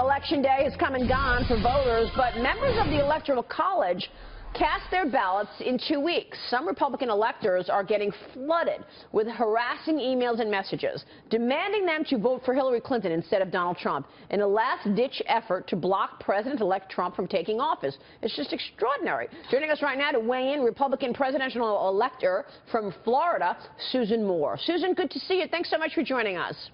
Election Day has come and gone for voters, but members of the Electoral College cast their ballots in 2 weeks. Some Republican electors are getting flooded with harassing emails and messages, demanding them to vote for Hillary Clinton instead of Donald Trump in a last-ditch effort to block President-elect Trump from taking office. It's just extraordinary. Joining us right now to weigh in, Republican presidential elector from Florida, Susan Moore. Susan, good to see you. Thanks so much for joining us.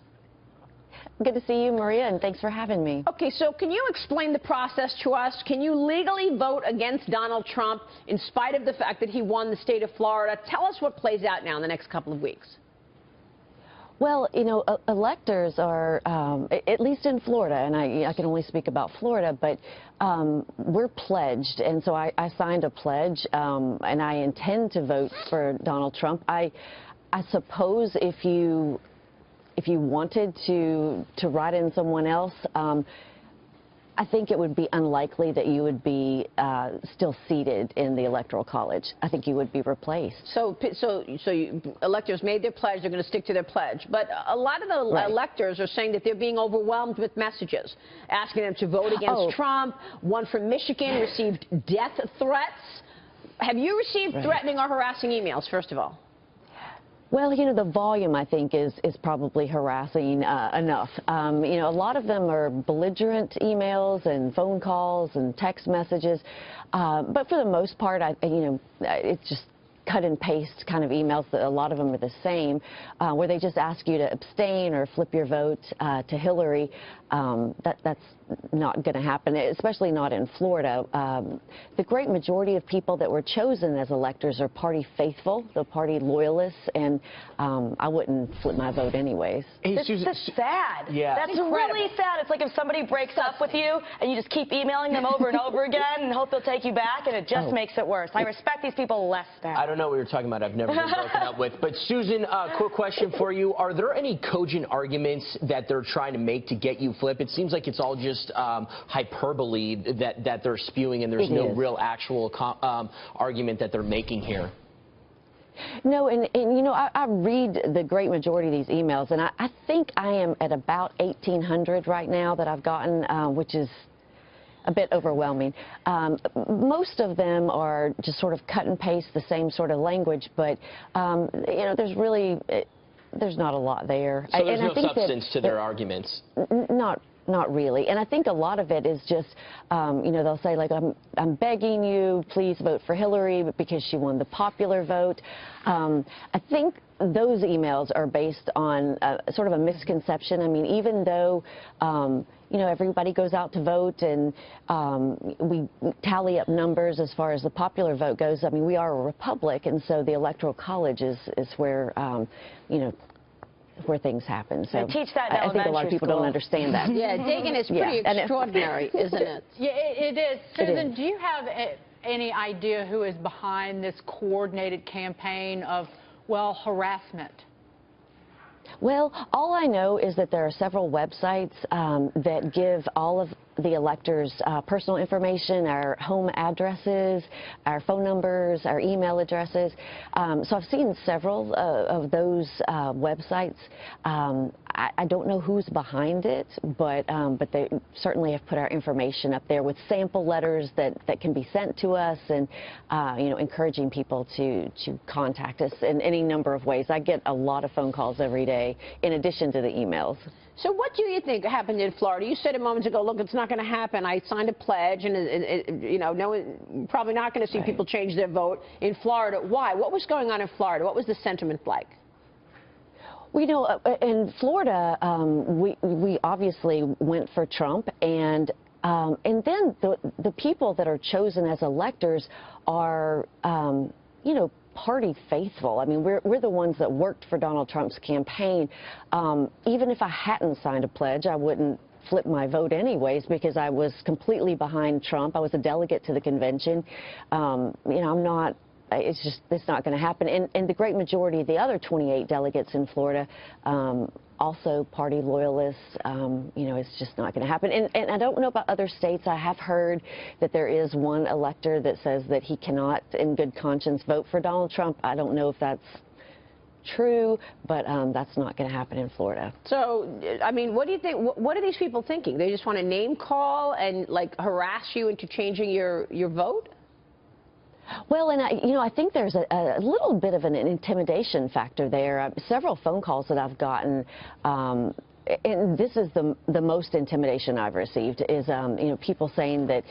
Good to see you, Maria, and thanks for having me. Okay, so can you explain the process to us? Can you legally vote against Donald Trump in spite of the fact that he won the state of Florida? Tell us what plays out now in the next couple of weeks. Well, you know, electors are, at least in Florida, and I can only speak about Florida, but we're pledged, and so I signed a pledge, and I intend to vote for Donald Trump. I suppose if you wanted to write in someone else, I think it would be unlikely that you would be still seated in the Electoral College. I think you would be replaced. So electors made their pledge. They're going to stick to their pledge. But a lot of the electors are saying that they're being overwhelmed with messages, asking them to vote against Trump. One from Michigan received death threats. Have you received threatening or harassing emails, first of all? Well, you know, the volume, I think, is probably harassing enough. You know, a lot of them are belligerent emails and phone calls and text messages. But for the most part, it's just cut and paste kind of emails. That a lot of them are the same, where they just ask you to abstain or flip your vote to Hillary. That's not going to happen, especially not in Florida. The great majority of people that were chosen as electors are party faithful, the party loyalists, and I wouldn't flip my vote anyways. Hey, That's sad. Yeah. That's really sad. It's like if somebody breaks up with you and you just keep emailing them over and over again and hope they'll take you back, and it just makes it worse. I respect these people less now. I don't know what you're talking about. I've never been broken up with. But Susan, quick question for you. Are there any cogent arguments that they're trying to make to get you flipped? It seems like it's all just hyperbole that they're spewing, and there's no real actual argument that they're making here. No, and you know, I read the great majority of these emails, and I think I am at about 1,800 right now that I've gotten, which is a bit overwhelming. Most of them are just sort of cut and paste the same sort of language, but you know, there's not a lot there. So there's no substance to their arguments? Not really. And I think a lot of it is just, you know, they'll say, like, I'm begging you, please vote for Hillary because she won the popular vote. I think those emails are based on sort of a misconception. I mean, even though, you know, everybody goes out to vote and we tally up numbers as far as the popular vote goes, I mean, we are a republic, and so the Electoral College is where, you know, where things happen. So teach that in I think a lot of people don't understand that. Yeah, digging is pretty extraordinary, isn't it? Yeah, it is. Susan, do you have any idea who is behind this coordinated campaign of, well, harassment? Well, all I know is that there are several websites that give all of the electors' personal information, our home addresses, our phone numbers, our email addresses. So I've seen several of those websites. I don't know who's behind it, but they certainly have put our information up there with sample letters that can be sent to us, and you know, encouraging people to contact us in any number of ways. I get a lot of phone calls every day in addition to the emails. So what do you think happened in Florida? You said a moment ago, look, it's not going to happen. I signed a pledge, and you know, probably not going to see people change their vote in Florida. Why? What was going on in Florida? What was the sentiment like? Well, you know, in Florida, we obviously went for Trump, and then the people that are chosen as electors are, you know, party faithful. I mean, we're the ones that worked for Donald Trump's campaign. Even if I hadn't signed a pledge, I wouldn't flip my vote anyways, because I was completely behind Trump. I was a delegate to the convention. You know, it's not going to happen. And the great majority of the other 28 delegates in Florida, also party loyalists, you know, it's just not going to happen. And I don't know about other states. I have heard that there is one elector that says that he cannot, in good conscience, vote for Donald Trump. I don't know if that's true, but that's not going to happen in Florida. So, I mean, what do you think? What are these people thinking? They just want to name call and like harass you into changing your vote? Well, and I think there's a little bit of an intimidation factor there. Several phone calls that I've gotten, and this is the most intimidation I've received, is people saying that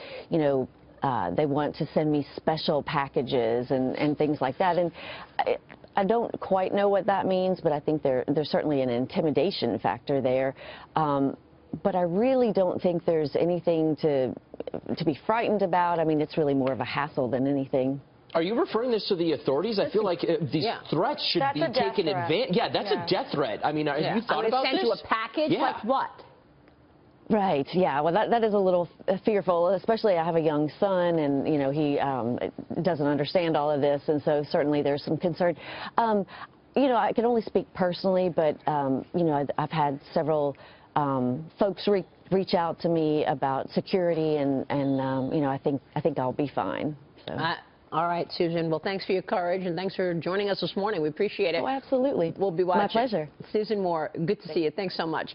they want to send me special packages and things like that. And I don't quite know what that means, but I think there's certainly an intimidation factor there. But I really don't think there's anything to be frightened about. I mean, it's really more of a hassle than anything. Are you referring this to the authorities? I feel like these threats should be taken advantage. Yeah, that's a death threat. I mean, have you thought about this? Send you a package? Yeah. Like what? Right. Yeah. Well, that is a little fearful, especially I have a young son, and he doesn't understand all of this, and so certainly there's some concern. I can only speak personally, but I've had several folks reach out to me about security, and I think I'll be fine. So. All right, Susan. Well, thanks for your courage, and thanks for joining us this morning. We appreciate it. Oh, absolutely. We'll be watching. My pleasure. Susan Moore, good to see you. Thanks so much.